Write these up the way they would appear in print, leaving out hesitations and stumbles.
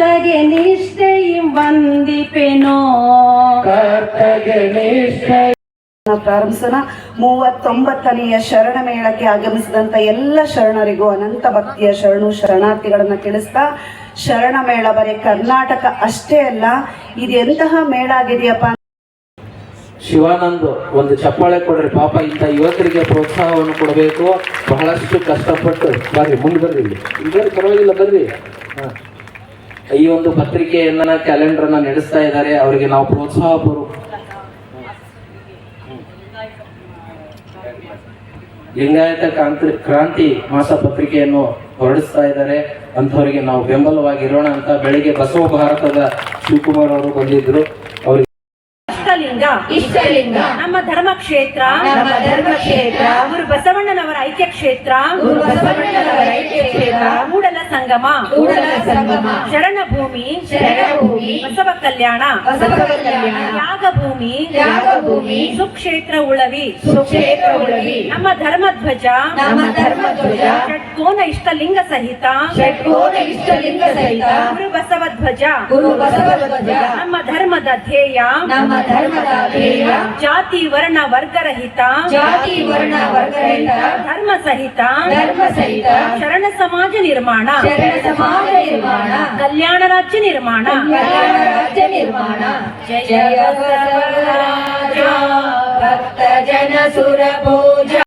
ಕರ್ತಗೆ ನಿಷ್ಠೆಯಂ ವಂದಿಪೆನೋ ಕರ್ತಗೆ ನಿಷ್ಠೆ ಪ್ರಾರಂಭಿಸೋಣ. 39ನೆಯ ಶರಣ ಮೇಳಕ್ಕೆ ಆಗಮಿಸಿದಂತ ಎಲ್ಲ ಶರಣರಿಗೂ ಅನಂತ ಭಕ್ತಿಯ ಶರಣು ಶರಣಾರ್ಥಿಗಳನ್ನ ತಿಳಿಸ್ತಾ, ಶರಣ ಮೇಳ ಬರೀ ಕರ್ನಾಟಕ ಅಷ್ಟೇ ಅಲ್ಲ, ಇದು ಎಂತಹ ಮೇಳ ಆಗಿದೆಯಪ್ಪ. ಶಿವಾನಂದ್ ಒಂದು ಚಪ್ಪಾಳೆ ಕೊಡ್ರಿ ಪಾಪ, ಇಂಥ ಯುವಕರಿಗೆ ಪ್ರೋತ್ಸಾಹವನ್ನು ಕೊಡಬೇಕು. ಬಹಳಷ್ಟು ಕಷ್ಟಪಟ್ಟು ಬರ್ರಿ, ಮುಂದೆ ಬರ್ರಿ, ಇಲ್ಲಿ ಪರವಾಗಿಲ್ಲ ಬರ್ರಿ. ಈ ಒಂದು ಪತ್ರಿಕೆಯನ್ನ ಕ್ಯಾಲೆಂಡರ್ನ ನಡೆಸ್ತಾ ಇದ್ದಾರೆ, ಅವರಿಗೆ ನಾವು ಪ್ರೋತ್ಸಾಹ ಲಿಂಗಾಯತ ಕ್ರಾಂತಿ ಮಾಸ ಪತ್ರಿಕೆಯನ್ನು ಹೊರಡಿಸ್ತಾ ಇದ್ದಾರೆ. ಅಂಥವರಿಗೆ ನಾವು ಬೆಂಬಲವಾಗಿರೋಣ ಅಂತ ಬೆಳಿಗ್ಗೆ ಬಸವ ಭಾರತದ ಶಿವಕುಮಾರ್ ಅವರು ಬಂದಿದ್ರು. ಅವರಿಗೆ ಇಷ್ಟಲಿಂಗ ನಮ್ಮ ಧರ್ಮಕ್ಷೇತ್ರ ಗುರು ಬಸವಣ್ಣನವರ ಐಕ್ಯ ಕ್ಷೇತ್ರ ಕೂಡಲ ಸಂಗಮ ಶರಣ ಭೂಮಿ ಬಸವ ಕಲ್ಯಾಣ ಯಾಗ ಭೂಮಿ ಸುಕ್ಷೇತ್ರ ಉಳವಿ ನಮ್ಮ ಧರ್ಮಧ್ವಜ ಷಟ್ಕೋನ ಇಷ್ಟಲಿಂಗ ಸಹಿತ ಗುರು ಬಸವ ಧ್ವಜ ನಮ್ಮ ಧರ್ಮದ ಧ್ಯೇಯ ಜಾತಿ ವರ್ಣ ವರ್ಗರಹಿತ ಧರ್ಮ ಸಹಿತ ಶರಣ ಸಮಾಜ ನಿರ್ಮಾಣ ಕಲ್ಯಾಣ ರಾಜ್ಯ ನಿರ್ಮಾಣ. ಜಯ ಭಕ್ತ ಜನ ಸುರ ಪೂಜಾ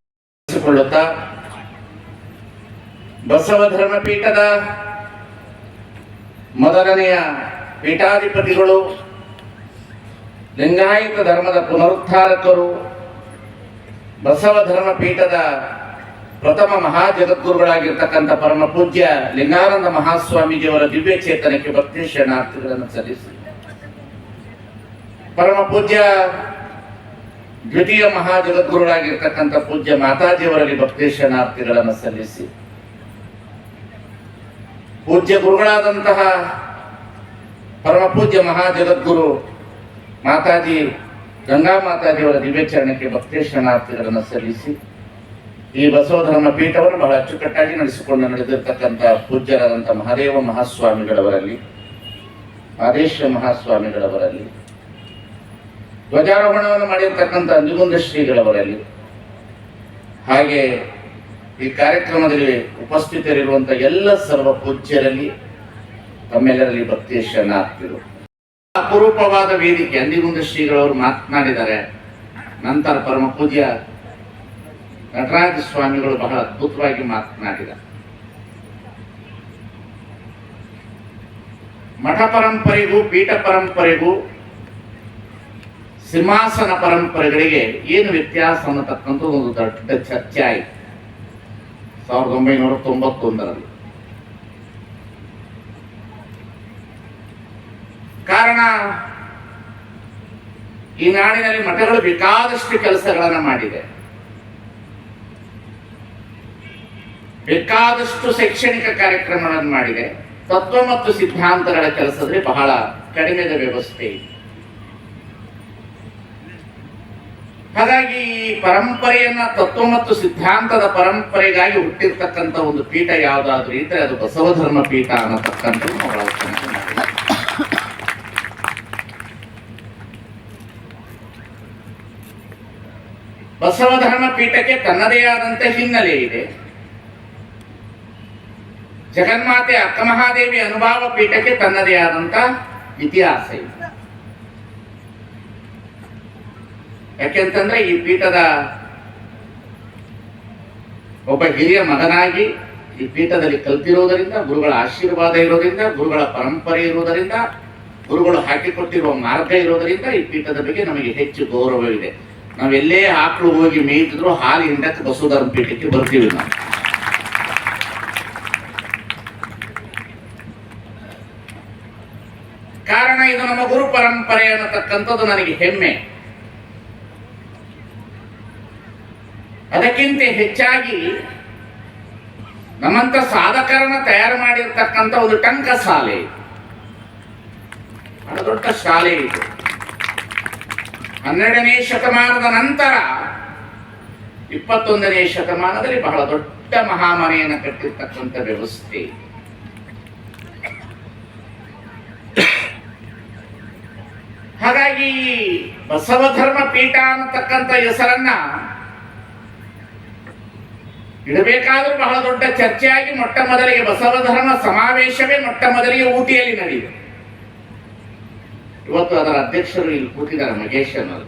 ಬಸವ ಧರ್ಮಪೀಠದ ಮೊದಲನೆಯ ಪೀಠಾಧಿಪತಿಗಳು, ಲಿಂಗಾಯತ ಧರ್ಮದ ಪುನರುದ್ಧಾರಕರು, ಬಸವ ಧರ್ಮಪೀಠದ ಪ್ರಥಮ ಮಹಾಜಗದ್ಗುರುಗಳಾಗಿರ್ತಕ್ಕಂಥ ಪರಮ ಪೂಜ್ಯ ಲಿಂಗಾನಂದ ಮಹಾಸ್ವಾಮೀಜಿಯವರ ದಿವ್ಯ ಚೇತನಕ್ಕೆ ಭಕ್ತಿ ಶರಣಾರ್ಥಿಗಳನ್ನು ಸಲ್ಲಿಸಿ, ಪರಮ ಪೂಜ್ಯ ದ್ವಿತೀಯ ಮಹಾಜಗದ್ಗುರುಗಳಾಗಿರ್ತಕ್ಕಂಥ ಪೂಜ್ಯ ಮಾತಾಜಿಯವರಲ್ಲಿ ಭಕ್ತಿ ಶರಣಾರ್ಥಿಗಳನ್ನು ಸಲ್ಲಿಸಿ, ಪೂಜ್ಯ ಗುರುಗಳಾದಂತಹ ಪರಮ ಪೂಜ್ಯ ಮಹಾಜಗದ್ಗುರು ಮಾತಾಜಿ ಗಂಗಾ ಮಾತಾಜಿಯವರ ದಿವ್ಯಚರಣಕ್ಕೆ ಭಕ್ತಿ ಶರಣಾರ್ಥಿಗಳನ್ನು ಸಲ್ಲಿಸಿ, ಈ ಬಸವ ಧರ್ಮ ಪೀಠವನ್ನು ಬಹಳ ಅಚ್ಚುಕಟ್ಟಾಗಿ ನಡೆಸಿಕೊಂಡು ನಡೆದಿರ್ತಕ್ಕಂಥ ಪೂಜ್ಯರಾದಂಥ ಮಹಾದೇವ ಮಹಾಸ್ವಾಮಿಗಳವರಲ್ಲಿ, ಮಾದೇಶ್ವರ ಮಹಾಸ್ವಾಮಿಗಳವರಲ್ಲಿ, ಧ್ವಜಾರೋಹಣವನ್ನು ಮಾಡಿರ್ತಕ್ಕಂಥ ಅಂಜುಗುಂದ ಶ್ರೀಗಳವರಲ್ಲಿ, ಹಾಗೆ ಈ ಕಾರ್ಯಕ್ರಮದಲ್ಲಿ ಉಪಸ್ಥಿತರಿರುವಂಥ ಎಲ್ಲ ಸರ್ವ ಪೂಜ್ಯರಲ್ಲಿ ತಮ್ಮೆಲ್ಲರಲ್ಲಿ ಭಕ್ತಿಯ ಶರಣಾರ್ಥಿಗಳು. ಅಪರೂಪವಾದ ವೇದಿಕೆ ಅಂದಿಗುಂದ ಶ್ರೀಗಳವರು ಮಾತನಾಡಿದ್ದಾರೆ. ನಂತರ ಪರಮ ಪೂಜ್ಯ ನಟರಾಜ ಸ್ವಾಮಿಗಳು ಬಹಳ ಅದ್ಭುತವಾಗಿ ಮಾತನಾಡಿದ್ದಾರೆ. ಮಠ ಪರಂಪರೆಗೂ ಪೀಠ ಪರಂಪರೆಗೂ ಸಿಂಹಾಸನ ಪರಂಪರೆಗಳಿಗೆ ಏನು ವ್ಯತ್ಯಾಸ ಅನ್ನತಕ್ಕಂಥ ಒಂದು ದೊಡ್ಡ ಚರ್ಚೆ ಆಯಿತು 1991ರಲ್ಲಿ. ಕಾರಣ, ಈ ನಾಡಿನಲ್ಲಿ ಮಠಗಳು ಬೇಕಾದಷ್ಟು ಕೆಲಸಗಳನ್ನು ಮಾಡಿದೆ, ಬೇಕಾದಷ್ಟು ಶೈಕ್ಷಣಿಕ ಕಾರ್ಯಕ್ರಮಗಳನ್ನು ಮಾಡಿದೆ, ತತ್ವ ಮತ್ತು ಸಿದ್ಧಾಂತಗಳ ಕೆಲಸದಲ್ಲಿ ಬಹಳ ಕಡಿಮೆದ ವ್ಯವಸ್ಥೆ ಇದೆ. ಹಾಗಾಗಿ ಈ ಪರಂಪರೆಯನ್ನ ತತ್ವ ಮತ್ತು ಸಿದ್ಧಾಂತದ ಪರಂಪರೆಗಾಗಿ ಹುಟ್ಟಿರ್ತಕ್ಕಂಥ ಒಂದು ಪೀಠ ಯಾವುದಾದ್ರೂ ಇದ್ರೆ ಅದು ಬಸವ ಧರ್ಮ ಪೀಠ ಅನ್ನತಕ್ಕಂಥ ಬಹಳ ಬಸವ ಧರ್ಮ ಪೀಠಕ್ಕೆ ತನ್ನದೇ ಆದಂತ ಹಿನ್ನೆಲೆ ಇದೆ. ಜಗನ್ಮಾತೆ ಅಕ್ಕಮಹಾದೇವಿ ಅನುಭಾವ ಪೀಠಕ್ಕೆ ತನ್ನದೇ ಆದಂತ ಇತಿಹಾಸ ಇದೆ. ಯಾಕೆಂತಂದ್ರೆ ಈ ಪೀಠದ ಒಬ್ಬ ಹಿರಿಯ ಮಗನಾಗಿ ಈ ಪೀಠದಲ್ಲಿ ಕಲ್ತಿರುವುದರಿಂದ, ಗುರುಗಳ ಆಶೀರ್ವಾದ ಇರೋದ್ರಿಂದ, ಗುರುಗಳ ಪರಂಪರೆ ಇರುವುದರಿಂದ, ಗುರುಗಳು ಹಾಕಿಕೊಟ್ಟಿರುವ ಮಾರ್ಗ ಇರೋದರಿಂದ ಈ ಪೀಠದ ಬಗ್ಗೆ ನಮಗೆ ಹೆಚ್ಚು ಗೌರವವಿದೆ. ನಾವೆಲ್ಲೇ ಆಕಳು ಹೋಗಿ ಮೇಯ್ತಿದ್ರು ಹಾಲು ಹಿಂಡಕ್ಕೆ ಬಸವ ಧರ್ಮ ಪೀಠಕ್ಕೆ ಬರ್ತೀವಿ ನಾವು. ಕಾರಣ, ಇದು ನಮ್ಮ ಗುರು ಪರಂಪರೆ ಅನ್ನತಕ್ಕಂಥದ್ದು ನನಗೆ ಹೆಮ್ಮೆ. ಅದಕ್ಕಿಂತ ಹೆಚ್ಚಾಗಿ ನಮ್ಮಂತ ಸಾಧಕರನ್ನ ತಯಾರು ಮಾಡಿರ್ತಕ್ಕಂಥ ಒಂದು ಟಂಕ ಶಾಲೆ, ಬಹಳ ದೊಡ್ಡ ಶಾಲೆ ಇದು. 12ನೇ ಶತಮಾನದ ನಂತರ 21ನೇ ಶತಮಾನದಲ್ಲಿ ಬಹಳ ದೊಡ್ಡ ಮಹಾಮನೆಯನ್ನು ಕಟ್ಟಿರ್ತಕ್ಕಂಥ ವ್ಯವಸ್ಥೆ. ಹಾಗಾಗಿ ಈ ಬಸವಧರ್ಮ ಪೀಠ ಅನ್ನತಕ್ಕಂಥ ಹೆಸರನ್ನ ಇಡಬೇಕಾದ್ರೂ ಬಹಳ ದೊಡ್ಡ ಚರ್ಚೆಯಾಗಿ ಮೊಟ್ಟ ಮೊದಲಿಗೆ ಬಸವಧರ್ಮ ಸಮಾವೇಶವೇ ಮೊಟ್ಟ ಮೊದಲಿಗೆ ಊಟಿಯಲ್ಲಿ ನಡೆಯಿತು. ಇವತ್ತು ಅದರ ಅಧ್ಯಕ್ಷರು ಇಲ್ಲಿ ಕೂತಿದ್ದಾರೆ, ಮಹೇಶ್ ಅನ್ನೋರು.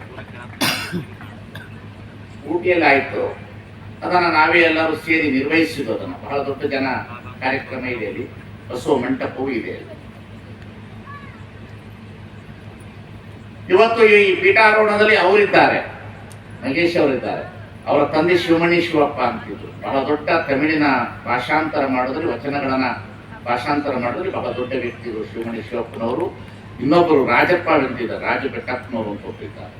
ಊಟಿಯಲ್ಲಿ ಆಯ್ತು, ಅದನ್ನ ನಾವೇ ಎಲ್ಲರೂ ಸೇರಿ ನಿರ್ವಹಿಸಿದ್ದು. ಅದನ್ನ ಬಹಳ ದೊಡ್ಡ ಜನ ಕಾರ್ಯಕ್ರಮ ಇದೆ ಅಲ್ಲಿ, ಬಸವ ಮಂಟಪವೂ ಇದೆ ಅಲ್ಲಿ. ಇವತ್ತು ಈ ಪೀಠಾರೋಹಣದಲ್ಲಿ ಅವರಿದ್ದಾರೆ, ಮಹೇಶ್ ಅವರಿದ್ದಾರೆ. ಅವರ ತಂದೆ ಶಿವಮಣಿ ಶಿವಪ್ಪ ಅಂತಿದ್ರು. ಬಹಳ ದೊಡ್ಡ ತಮಿಳಿನ ಭಾಷಾಂತರ ಮಾಡೋದ್ರಲ್ಲಿ, ವಚನಗಳನ್ನ ಭಾಷಾಂತರ ಮಾಡೋದ್ರಲ್ಲಿ ಬಹಳ ದೊಡ್ಡ ವ್ಯಕ್ತಿಗಳು ಶಿವಮಣಿ ಶಿವಪ್ಪನವರು. ಇನ್ನೊಬ್ಬರು ರಾಜಪ್ಪ ಅಂತಿದ್ದಾರೆ, ರಾಜ ಬೆಟ್ಟಪ್ಪನವರು ಅಂತ ಒಪ್ಪಿದ್ದಾರೆ.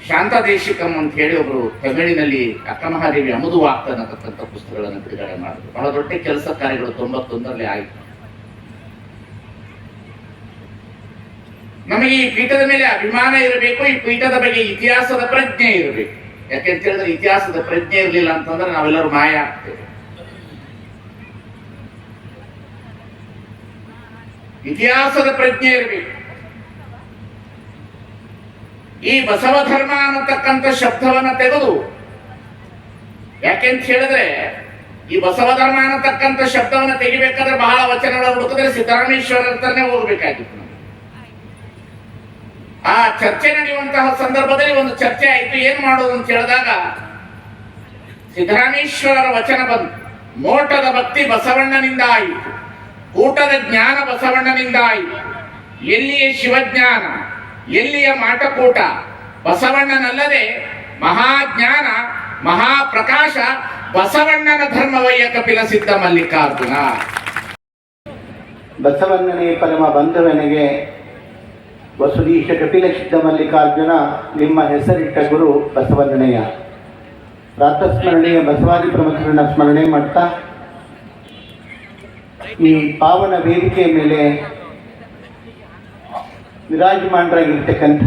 ಶಾಂತ ದೇಶಿಕಂ ಅಂತ ಹೇಳಿ ಒಬ್ಬರು ತಮಿಳಿನಲ್ಲಿ ಅಕ್ಕಮಹಾದೇವಿ ಅಮುದು ವಾಕ್ತ ಅನ್ನತಕ್ಕಂಥ ಪುಸ್ತಕಗಳನ್ನು ಬಿಡುಗಡೆ ಮಾಡಿದ್ರು. ಬಹಳ ದೊಡ್ಡ ಕೆಲಸ ಕಾರ್ಯಗಳು 91ರಲ್ಲಿ ಆಯಿತು. ನಮಗೆ ಈ ಪೀಠದ ಮೇಲೆ ಅಭಿಮಾನ ಇರಬೇಕು, ಈ ಪೀಠದ ಬಗ್ಗೆ ಇತಿಹಾಸದ ಪ್ರಜ್ಞೆ ಇರಬೇಕು. ಯಾಕೆಂತ ಹೇಳಿದ್ರೆ ಇತಿಹಾಸದ ಪ್ರಜ್ಞೆ ಇರಲಿಲ್ಲ ಅಂತಂದ್ರೆ ನಾವೆಲ್ಲರೂ ಮಾಯ ಆಗ್ತೇವೆ. ಇತಿಹಾಸದ ಪ್ರಜ್ಞೆ ಇರಬೇಕು. ಈ ಬಸವ ಧರ್ಮ ಅನ್ನತಕ್ಕಂಥ ಶಬ್ದವನ್ನ ತೆಗೆದು, ಯಾಕೆಂತ ಹೇಳಿದ್ರೆ ಈ ಬಸವ ಧರ್ಮ ಅನ್ನತಕ್ಕಂಥ ಶಬ್ದವನ್ನ ತೆಗಿಬೇಕಾದ್ರೆ ಬಹಳ ವಚನಗಳ ಹುಡುಕಿದ್ರೆ ಸಿದ್ದರಾಮೇಶ್ವರ ಹತ್ರನೇ ಹೋಗ್ಬೇಕಾಗಿತ್ತು. ಆ ಚರ್ಚೆ ನಡೆಯುವಂತಹ ಸಂದರ್ಭದಲ್ಲಿ ಒಂದು ಚರ್ಚೆ ಆಯಿತು, ಏನ್ ಮಾಡೋದು ಅಂತ ಹೇಳಿದಾಗ ಸಿದ್ದರಾಮೇಶ್ವರರ ವಚನ ಬಂತು. ಮೋಟದ ಭಕ್ತಿ ಬಸವಣ್ಣನಿಂದ ಆಯಿತು, ಕೂಟದ ಜ್ಞಾನ ಬಸವಣ್ಣನಿಂದ ಆಯಿತು. ಎಲ್ಲಿಯ ಶಿವಜ್ಞಾನ, ಎಲ್ಲಿಯ ಮಾಟಕೂಟ, ಬಸವಣ್ಣನಲ್ಲದೆ ಮಹಾಜ್ಞಾನ ಮಹಾಪ್ರಕಾಶ ಬಸವಣ್ಣನ ಧರ್ಮವಯ್ಯ ಕಪಿಲ ಸಿದ್ಧ ಮಲ್ಲಿಕಾರ್ಜುನ. ಬಸವಣ್ಣನೇ ಪರಮ ಬಂಧುವನಿಗೆ ವಸುದೀಶ ಕಪಿಲ ಸಿದ್ಧ ಮಲ್ಲಿಕಾರ್ಜುನ ನಿಮ್ಮ ಹೆಸರಿಟ್ಟ ಗುರು ಬಸವಣ್ಣನೆಯ ಪ್ರಾತಸ್ಮರಣೆಯ ಬಸವಾದಿ ಪ್ರಮುಖರನ್ನ ಸ್ಮರಣೆ ಮಾಡ್ತಾ ಈ ಪಾವನ ವೇದಿಕೆಯ ಮೇಲೆ ವಿರಾಜಮಾನರಾಗಿರ್ತಕ್ಕಂಥ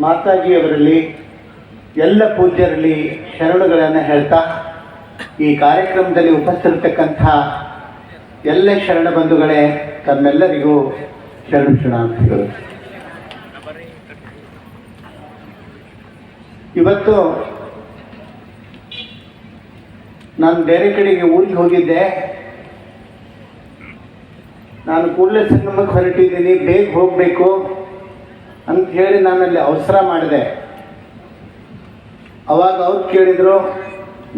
ಮಾತಾಜಿಯವರಲ್ಲಿ ಎಲ್ಲ ಪೂಜ್ಯರಲ್ಲಿ ಶರಣುಗಳನ್ನು ಹೇಳ್ತಾ ಈ ಕಾರ್ಯಕ್ರಮದಲ್ಲಿ ಉಪಸ್ಥಿತರ್ತಕ್ಕಂಥ ಎಲ್ಲ ಶರಣ ಬಂಧುಗಳೇ ತಮ್ಮೆಲ್ಲರಿಗೂ ಶರಣಾರ್ಥಿಗಳು. ಇವತ್ತು ನಾನು ಬೇರೆ ಕಡೆಗೆ ಊರಿಗೆ ಹೋಗಿದ್ದೆ. ನಾನು ಕೂಡಲೇ ಸಂಗಮಕ್ಕೆ ಹೊರಟಿದ್ದೀನಿ, ಬೇಗ ಹೋಗಬೇಕು ಅಂತ ಹೇಳಿ ನಾನಲ್ಲಿ ಅವಸರ ಮಾಡಿದೆ. ಅವಾಗ ಅವ್ರು ಕೇಳಿದರು,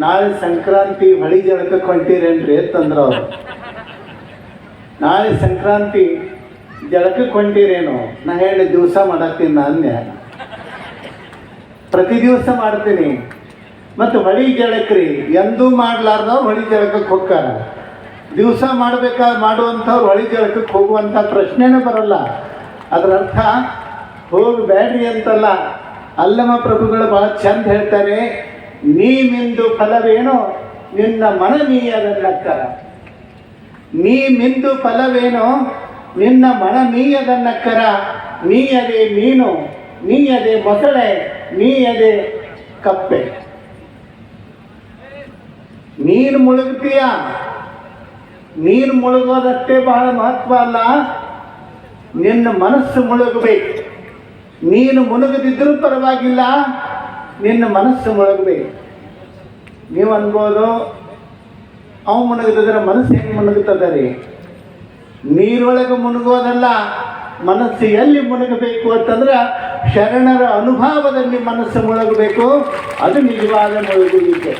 ನಾಳೆ ಸಂಕ್ರಾಂತಿ ಹೊಳಿ ಜಳಕಕ್ಕೆ ಹೊಂಟೀರೇನ್ರಿ ಅಂತಂದ್ರು ಅವರು. ನಾಳೆ ಸಂಕ್ರಾಂತಿ ಜಳಕಕ್ಕೆ ಹೊಂಟೀರೇನು? ನಾ ಹೇಳಿ ದಿವಸ ಮಾಡತ್ತೀನಿ, ನಾನೇ ಪ್ರತಿ ದಿವಸ ಮಾಡ್ತೀನಿ. ಮತ್ತು ಹೊಳಿ ಜಳಕ್ರಿ ಎಂದೂ ಮಾಡ್ಲಾರ್ದವ್ರು ಹೊಳಿ ಜಳಕಕ್ಕೆ ಹೋಗ್ತಾರ. ದಿವಸ ಮಾಡುವಂಥವ್ರು ಹೊಳಿ ಜಳಕಕ್ಕೆ ಹೋಗುವಂಥ ಪ್ರಶ್ನೆನೇ ಬರಲ್ಲ. ಅದರ ಅರ್ಥ ಹೋಗಬೇಡ್ರಿ ಅಂತಲ್ಲ. ಅಲ್ಲಮ ಪ್ರಭುಗಳು ಬಹಳ ಚಂದ ಹೇಳ್ತಾರೆ, ನೀ ಮಿಂದು ಫಲವೇನೋ ನಿನ್ನ ಮನಮೀಯದನ್ನಕ್ಕರ. ನೀ ಮಿಂದು ಫಲವೇನೋ ನಿನ್ನ ಮನಮೀಯದನ್ನಕ್ಕರ. ನೀಯದೆ ಮೀನು, ನೀಯದೆ ಮೊಸಳೆ, ನೀಯದೆ ಕಪ್ಪೆ. ನೀನು ಮುಳುಗ್ತೀಯ, ನೀನು ಮುಳುಗೋದಷ್ಟೇ ಬಹಳ ಮಹತ್ವ ಅಲ್ಲ, ನಿನ್ನ ಮನಸ್ಸು ಮುಳುಗಬೇಕು. ನೀನು ಮುಳುಗದಿದ್ರೂ ಪರವಾಗಿಲ್ಲ, ನಿನ್ನ ಮನಸ್ಸು ಮುಳುಗಬೇಕು. ನೀವು ಅನ್ಬೋದು, ಅವು ಮುಳುಗದಿದ್ರೆ ಮನಸ್ಸು ಹೆಂಗೆ ಮುಳುಗುತ್ತದೆ ರೀ? ನೀರೊಳಗೆ ಮುಳುಗೋದಲ್ಲ, ಮನಸ್ಸು ಎಲ್ಲಿ ಮುಳುಗಬೇಕು ಅಂತಂದ್ರೆ ಶರಣರ ಅನುಭವದಲ್ಲಿ ಮನಸ್ಸು ಮುಳುಗಬೇಕು. ಅದು ನಿಜವಾದ ಮುಳುಗುವಿಕೆ.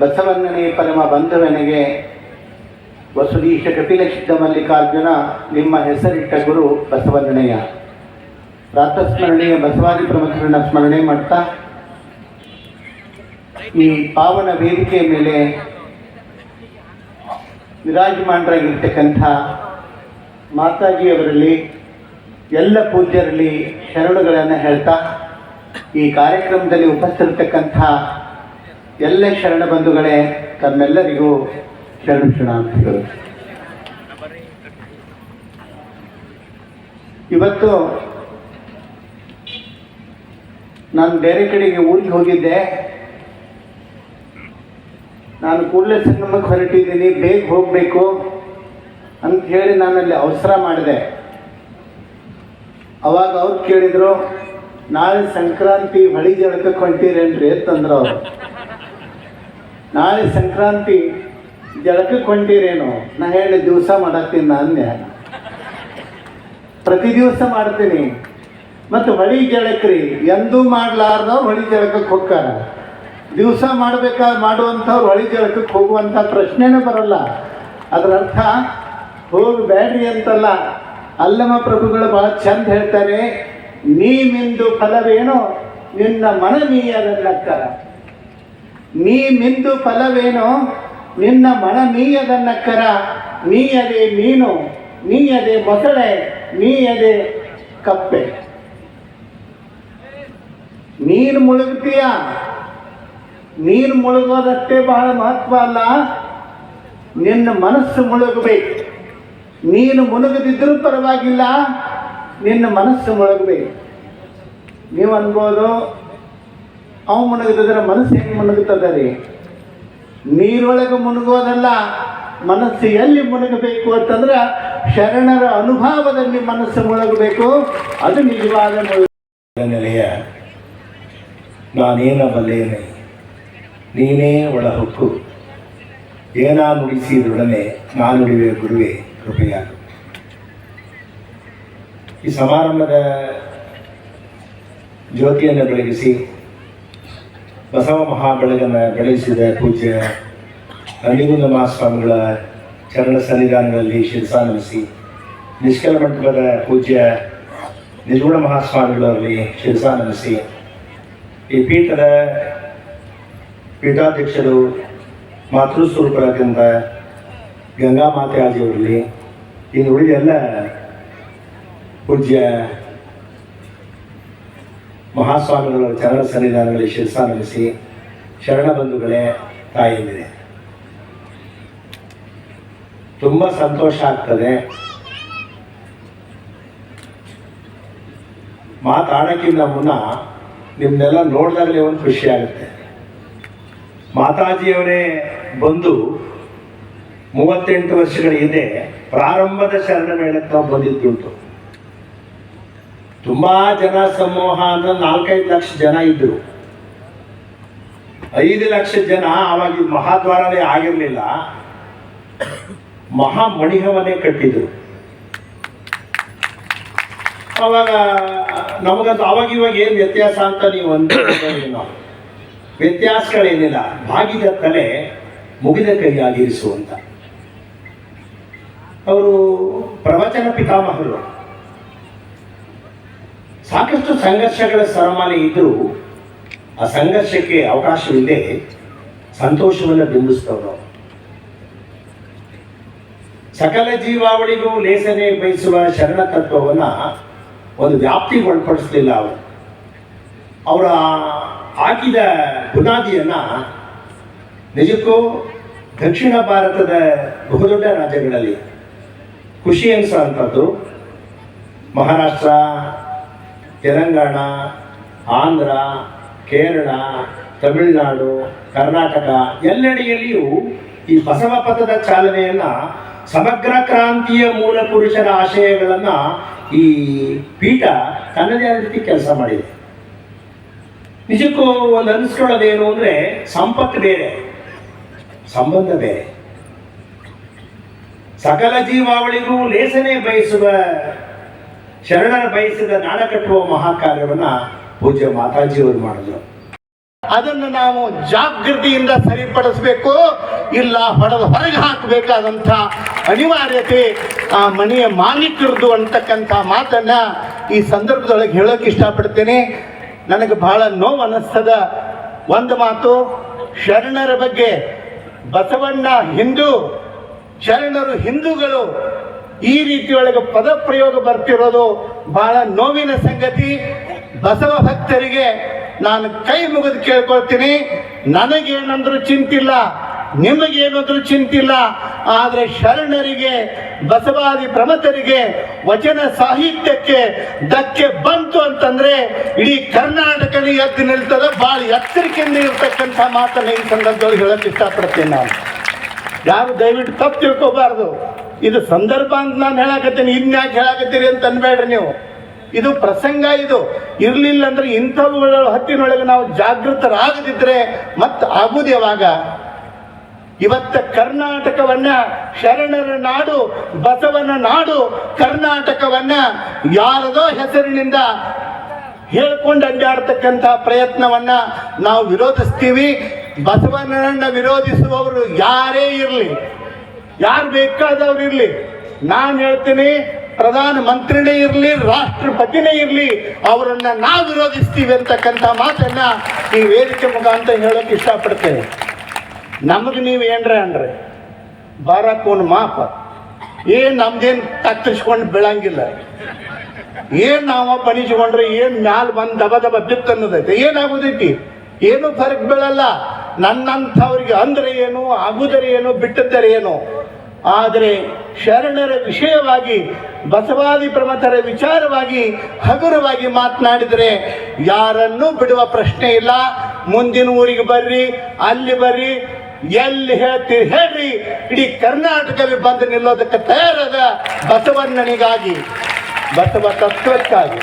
ಬಸವಣ್ಣನೇ ಪರಮ ಬಂಧುವನಿಗೆ ವಸುದೀಶ ಕಪಿಲ ಸಿದ್ಧ ಮಲ್ಲಿಕಾರ್ಜುನ ನಿಮ್ಮ ಹೆಸರಿಟ್ಟ ಗುರು ಬಸವಣ್ಣನೆಯ ಪ್ರಾತಸ್ಮರಣೆಯ ಬಸವಾದಿ ಪ್ರಮುಖರನ್ನ ಸ್ಮರಣೆ ಮಾಡ್ತಾ ಈ ಪಾವನ ವೇದಿಕೆಯ ಮೇಲೆ ವಿರಾಜಮಾನರಾಗಿರ್ತಕ್ಕಂಥ ಮಾತಾಜಿಯವರಲ್ಲಿ ಎಲ್ಲ ಪೂಜ್ಯರಲ್ಲಿ ಶರಣುಗಳನ್ನು ಹೇಳ್ತಾ ಈ ಕಾರ್ಯಕ್ರಮದಲ್ಲಿ ಉಪಸ್ಥಿತರ್ತಕ್ಕಂಥ ಎಲ್ಲ ಶರಣ ಬಂಧುಗಳೇ ತಮ್ಮೆಲ್ಲರಿಗೂ ಶರಣಾರ್ಥಿಗಳು. ಇವತ್ತು ನಾನು ಬೇರೆ ಕಡೆಗೆ ಊರಿಗೆ ಹೋಗಿದ್ದೆ. ನಾನು ಕೂಡಲೇ ಸಂಗಮಕ್ಕೆ ಹೊರಟಿದ್ದೀನಿ, ಬೇಗ ಹೋಗಬೇಕು ಅಂತ ಹೇಳಿ ನಾನಲ್ಲಿ ಅವಸರ ಮಾಡಿದೆ. ಅವಾಗ ಅವ್ರು ಕೇಳಿದರು, ನಾಳೆ ಸಂಕ್ರಾಂತಿ ಹೊಳಿ ಜಳಕಕ್ಕೆ ಹೊಂಟೀರೇನ್ರಿ ಅಂತಂದ್ರು ಅವರು. ನಾಳೆ ಸಂಕ್ರಾಂತಿ ಜಳಕಕ್ಕೆ ಹೊಂಟೀರೇನು? ನಾ ಹೇಳಿ ದಿವಸ ಮಾಡತ್ತೀನಿ ಅಂದೆ. ಪ್ರತಿ ದಿವಸ ಮಾಡ್ತೀನಿ. ಮತ್ತು ಹೊಳಿ ಜಳಕ್ರಿ ಎಂದೂ ಮಾಡ್ಲಾರ್ದವ್ರು ಹೊಳಿ ಜಳಕಕ್ಕೆ ಹೋಗ್ತಾರ. ದಿವಸ ಮಾಡುವಂಥವ್ರು ಹೊಳಿ ಜಳಕಕ್ಕೆ ಹೋಗುವಂಥ ಪ್ರಶ್ನೆನೇ ಬರಲ್ಲ. ಅದರ ಅರ್ಥ ಹೋಗಬೇಡ್ರಿ ಅಂತಲ್ಲ. ಅಲ್ಲಮ ಪ್ರಭುಗಳು ಬಹಳ ಚಂದ ಹೇಳ್ತಾರೆ, ನೀ ಮಿಂದು ಫಲವೇನೋ ನಿನ್ನ ಮನಮೀಯದನ್ನಕ್ಕರ. ನೀ ಮಿಂದು ಫಲವೇನೋ ನಿನ್ನ ಮನಮೀಯದನ್ನಕ್ಕರ. ನೀಯದೆ ಮೀನು, ನೀಯದೆ ಮೊಸಳೆ, ನೀಯದೆ ಕಪ್ಪೆ. ನೀನು ಮುಳುಗ್ತೀಯ. ನೀನು ಮುಳುಗೋದಷ್ಟೇ ಬಹಳ ಮಹತ್ವ ಅಲ್ಲ, ನಿನ್ನ ಮನಸ್ಸು ಮುಳುಗಬೇಕು. ನೀನು ಮುಳುಗದಿದ್ರೂ ಪರವಾಗಿಲ್ಲ, ನಿನ್ನ ಮನಸ್ಸು ಮುಳುಗಬೇಕು. ನೀವು ಅನ್ಬೋದು, ಅವು ಮುಳುಗದಿದ್ರೆ ಮನಸ್ಸು ಹೆಂಗೆ ಮುಳುಗುತ್ತದ ರೀ? ನೀರೊಳಗೆ ಮುಳುಗೋದಲ್ಲ, ಮನಸ್ಸು ಎಲ್ಲಿ ಮುಳುಗಬೇಕು ಅಂತಂದ್ರೆ ಶರಣರ ಅನುಭವದಲ್ಲಿ ಮನಸ್ಸು ಮುಳುಗಬೇಕು. ಅದು ನಿಜವಾದ ನೆಲೆಯ ನಾನೇನ ಬಲ್ಲೇನೆ ನೀನೇ ಒಳಹೊಕ್ಕು, ಏನಾ ನುಡಿಸಿದೊಡನೆ ನಾನುಡಿವೆ ಗುರುವೇ ಕೃಪೆಯಾಗು. ಈ ಸಮಾರಂಭದ ಜ್ಯೋತಿಯನ್ನು ಬೆಳಗಿಸಿ ಬಸವ ಮಹಾಬೆಳಗನ್ನು ಬೆಳೆಸಿದ ಪೂಜ್ಯ ಅನಿಗುಂದ ಮಹಾಸ್ವಾಮಿಗಳ ಚರಣ ಸನ್ನಿಧಾನಗಳಲ್ಲಿ ಶಿರಸಾನಮಿಸಿ, ನಿಷ್ಕಲ ಮಂಟಪದ ಪೂಜ್ಯ ನಿಜಗುಣ ಮಹಾಸ್ವಾಮಿಗಳಲ್ಲಿ ಶಿರಸಾನಮಿಸಿ, ಈ ಪೀಠದ ಪೀಠಾಧ್ಯಕ್ಷರು ಮಾತೃಸ್ವರೂಪರಾದಂಥ ಗಂಗಾ ಮಾತೆಯಾಜಿಯವರಲ್ಲಿ, ಇನ್ನು ಉಳಿದ ಎಲ್ಲ ಪೂಜ್ಯ ಮಹಾಸ್ವಾಮಿಗಳ ಚರಣ ಸನ್ನಿಧಾನಗಳಲ್ಲಿ ಶಿರಸಾನಮಿಸಿ, ಶರಣ ಬಂಧುಗಳೇ, ತಾಯಿಯಂದಿದೆ, ತುಂಬ ಸಂತೋಷ ಆಗ್ತದೆ. ಮಾತಾಡೋಕ್ಕಿಂತ ಮುನ್ನ ನಿಮ್ಮನ್ನೆಲ್ಲ ನೋಡಿದಾಗಲೇ ಒಂದು ಖುಷಿ ಆಗುತ್ತೆ. ಮಾತಾಜಿಯವರೇ ಬಂದು 38 ವರ್ಷಗಳ ಹಿಂದೆ ಪ್ರಾರಂಭದ ಶರಣ ಮೇಳಕ್ಕೆ ನಾವು ಬಂದಿದ್ದುಂಟು. ತುಂಬ ಜನ ಸಮೂಹ ಅಂದ್ರೆ 4-5 ಲಕ್ಷ ಜನ ಇದ್ದರು. 5 ಲಕ್ಷ ಜನ ಆವಾಗ ಇದು ಮಹಾದ್ವಾರನೇ ಆಗಿರಲಿಲ್ಲ, ಮಹಾಮಣಿಹವನ್ನೇ ಕಟ್ಟಿದ್ರು. ಅವಾಗ ನಮಗಂತೂ ಅವಾಗ ಇವಾಗ ಏನು ವ್ಯತ್ಯಾಸ ಅಂತ ನೀವು ಅಂದ್ಕೊಂಡಿದ್ದೀವಿ. ನಾವು ವ್ಯತ್ಯಾಸಗಳೇನಿಲ್ಲ. ಬಾಗಿದ ತಲೆ ಮುಗಿದ ಕೈಯಾಗಿರಿಸುವಂತ ಅವರು ಪ್ರವಚನ ಪಿತಾಮಹರು. ಸಾಕಷ್ಟು ಸಂಘರ್ಷಗಳ ಸರಮಾಲೆ ಇದ್ದರೂ ಆ ಸಂಘರ್ಷಕ್ಕೆ ಅವಕಾಶವಿಲ್ಲದೆ ಸಂತೋಷವನ್ನು ಬಿಂಬಿಸ್ತವರು. ಸಕಲ ಜೀವಾವಳಿಗೂ ಲೇಸನೆ ಬಯಸುವ ಶರಣ ತತ್ವವನ್ನು ಒಂದು ವ್ಯಾಪ್ತಿಗೆ ಒಳಪಡಿಸಲಿಲ್ಲ. ಅವರ ಹಾಕಿದ ಬುನಾದಿಯನ್ನು ನಿಜಕ್ಕೂ ದಕ್ಷಿಣ ಭಾರತದ ಬಹುದೊಡ್ಡ ರಾಜ್ಯಗಳಲ್ಲಿ ಖುಷಿ ಅನಿಸೋಂಥದ್ದು ಮಹಾರಾಷ್ಟ್ರ, ತೆಲಂಗಾಣ, ಆಂಧ್ರ, ಕೇರಳ, ತಮಿಳುನಾಡು, ಕರ್ನಾಟಕ ಎಲ್ಲೆಡೆಯಲ್ಲಿಯೂ ಈ ಬಸವ ಪಥದ ಚಾಲನೆಯನ್ನು, ಸಮಗ್ರ ಕ್ರಾಂತಿಯ ಮೂಲ ಪುರುಷರ ಆಶಯಗಳನ್ನು ಈ ಪೀಠ ತನ್ನದೇ ಆದ ರೀತಿ ಕೆಲಸ ಮಾಡಿದೆ. ನಿಜಕ್ಕೂ ಒಂದು ಅನಿಸ್ಕೊಳ್ಳೋದೇನು ಅಂದರೆ, ಸಂಪತ್ತು ಬೇರೆ, ಸಂಬಂಧ ಬೇರೆ. ಸಕಲ ಜೀವಾವಳಿಗೂ ಲೇಸನೆ ಬಯಸುವ ಶರಣರ ಬಯಸಿದ ನಾಡ ಕಟ್ಟುವ ಮಹಾಕಾರ್ಯವನ್ನು ಪೂಜ್ಯ ಮಾತಾಜಿಯವರು ಮಾಡಿದ್ರು. ಅದನ್ನು ನಾವು ಜಾಗೃತಿಯಿಂದ ಸರಿಪಡಿಸಬೇಕು, ಇಲ್ಲ ಹೊರಗೆ ಹಾಕಬೇಕಾದಂಥ ಅನಿವಾರ್ಯತೆ ಆ ಮನೆಯ ಮಾಲೀಕರದು ಅಂತಕ್ಕಂಥ ಮಾತನ್ನ ಈ ಸಂದರ್ಭದೊಳಗೆ ಹೇಳೋಕೆ ಇಷ್ಟಪಡ್ತೇನೆ. ನನಗೆ ಬಹಳ ನೋವು ಅನ್ನಿಸ್ತದ. ಒಂದು ಮಾತು, ಶರಣರ ಬಗ್ಗೆ ಬಸವಣ್ಣ ಹಿಂದೂ, ಶರಣರು ಹಿಂದೂಗಳು ಈ ರೀತಿಯೊಳಗೆ ಪದ ಪ್ರಯೋಗ ಬರ್ತಿರೋದು ಬಹಳ ನೋವಿನ ಸಂಗತಿ. ಬಸವ ಭಕ್ತರಿಗೆ ನಾನು ಕೈ ಮುಗಿದು ಕೇಳ್ಕೊಳ್ತೀನಿ, ನನಗೇನಂದ್ರೂ ಚಿಂತಿಲ್ಲ, ನಿಮಗೇನಾದ್ರೂ ಚಿಂತಿಲ್ಲ, ಆದರೆ ಶರಣರಿಗೆ, ಬಸವಾದಿ ಪ್ರಮಥರಿಗೆ, ವಚನ ಸಾಹಿತ್ಯಕ್ಕೆ ಧಕ್ಕೆ ಬಂತು ಅಂತಂದ್ರೆ ಇಡೀ ಕರ್ನಾಟಕದಲ್ಲಿ ಎದ್ದು ನಿಲ್ತದ. ಭಾಳ ಎಚ್ಚರಿಕೆಯಿಂದ ಇರ್ತಕ್ಕಂಥ ಮಾತನ್ನ ಈ ಸಂದರ್ಭದೊಳಗೆ ಹೇಳಕ್ಕೆ ಇಷ್ಟಪಡ್ತೇನೆ. ನಾನು ಯಾರು ದಯವಿಟ್ಟು ತಪ್ಪು ತಿಳ್ಕೋಬಾರ್ದು. ಇದು ಸಂದರ್ಭ ಅಂತ ನಾನು ಹೇಳಕತ್ತೀನಿ, ಇನ್ಯಾಕೆ ಹೇಳಕತ್ತೀರಿ ಅಂತ ಅನ್ಬೇಡ್ರಿ ನೀವು. ಇದು ಪ್ರಸಂಗ, ಇದು ಇರಲಿಲ್ಲ ಅಂದ್ರೆ ಇಂಥವುಗಳ ಹತ್ತಿನೊಳಗೆ ನಾವು ಜಾಗೃತರಾಗದಿದ್ರೆ ಮತ್ತೆ ಆಗುವುದು ಯಾವಾಗ? ಇವತ್ತ ಕರ್ನಾಟಕವನ್ನ ಶರಣರ ನಾಡು, ಬಸವನ ನಾಡು ಕರ್ನಾಟಕವನ್ನ ಯಾರದೋ ಹೆಸರಿನಿಂದ ಹೇಳ್ಕೊಂಡು ಅಡ್ಡಾಡ್ತಕ್ಕಂಥ ಪ್ರಯತ್ನವನ್ನ ನಾವು ವಿರೋಧಿಸ್ತೀವಿ. ಬಸವನನ್ನ ವಿರೋಧಿಸುವವರು ಯಾರೇ ಇರಲಿ, ಯಾರು ಬೇಕಾದವ್ರು ಇರಲಿ, ನಾನು ಹೇಳ್ತೀನಿ ಪ್ರಧಾನ ಮಂತ್ರಿನೇ ಇರಲಿ, ರಾಷ್ಟ್ರಪತಿನೇ ಇರಲಿ, ಅವರನ್ನ ನಾವು ವಿರೋಧಿಸ್ತೀವಿ ಅಂತಕ್ಕಂಥ ಮಾತನ್ನ ಈ ವೇದಿಕೆ ಮುಖಾಂತರ ಹೇಳೋಕೆ ಇಷ್ಟಪಡ್ತೇನೆ. ನಮಗೆ ನೀವು ಏನ್ರೆ ಅನ್ರಿ ಬಾರಕ್ಕೊಂದು ಮಾಪ ಏನು ನಮ್ದೇನು ಕತ್ತರಿಸ್ಕೊಂಡು ಬೀಳಂಗಿಲ್ಲ, ಏನು ನಾವು ಬಣಿಸ್ಕೊಂಡ್ರೆ ಏನು ಮ್ಯಾಲ ಬಂದು ದಬ ದಬ ಬಿತ್ತು ಅನ್ನೋದೈತೆ, ಏನಾಗೋದೈತಿ? ಏನು ಫರಕ್ ಬೀಳಲ್ಲ. ನನ್ನಂಥವ್ರಿಗೆ ಅಂದ್ರೆ ಏನು, ಆಗುದರೆ ಏನು, ಬಿಟ್ಟದರೆ ಏನು. ಆದರೆ ಶರಣರ ವಿಷಯವಾಗಿ, ಬಸವಾದಿ ಪ್ರಮಥರ ವಿಚಾರವಾಗಿ ಹಗುರವಾಗಿ ಮಾತನಾಡಿದರೆ ಯಾರನ್ನೂ ಬಿಡುವ ಪ್ರಶ್ನೆ ಇಲ್ಲ. ಮುಂದಿನ ಊರಿಗೆ ಬರ್ರಿ, ಅಲ್ಲಿ ಬರ್ರಿ, ಎಲ್ಲಿ ಹೇಳ್ತೀರಿ ಹೇಳ್ರಿ, ಇಡೀ ಕರ್ನಾಟಕವೇ ಬಂದು ನಿಲ್ಲೋದಕ್ಕೆ ತಯಾರಾದ ಬಸವಣ್ಣನಿಗಾಗಿ, ಬಸವ ತತ್ವಕ್ಕಾಗಿ.